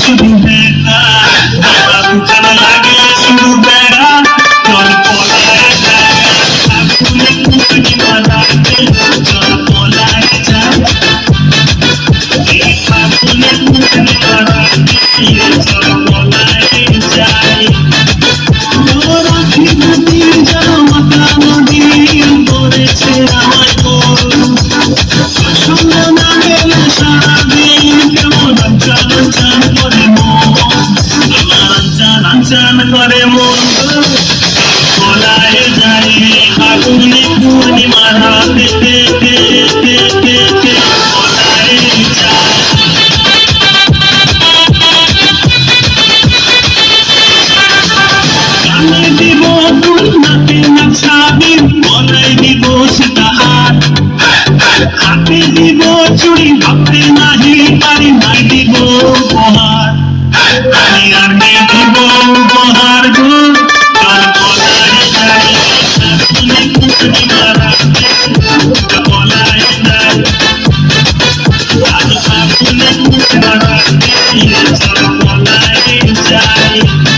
শুধু বেলা উঠানো লাগে শুধু বেড়া জল পলায় যায় আগুনে কুকুরি মারাতে জল পলায় যায় আগুনে কুকুরি মারাতে জল পলায় যায় রাখি নদীর যেন মাতা নদী করেছে আমার সন্ধ্যা না গেলে সারাদিন কেমন চান করে মন চান করে মন পলায় যায় আগুনে পূর্ণিমার হাতে পলায় যায় কানে দিব দুল নাকে নাচাবি গলায় দিব সেটা হাত হাতে দিব চুড়ি ভাবতে নাহি পারি নাই দিব উপহার আমি আগে দিব উপহার গো কার বলায় যায় আগুনে কুকুরি মারাতে বলায় যায় আগুনে কুকুরি মারাতে বলায় যায়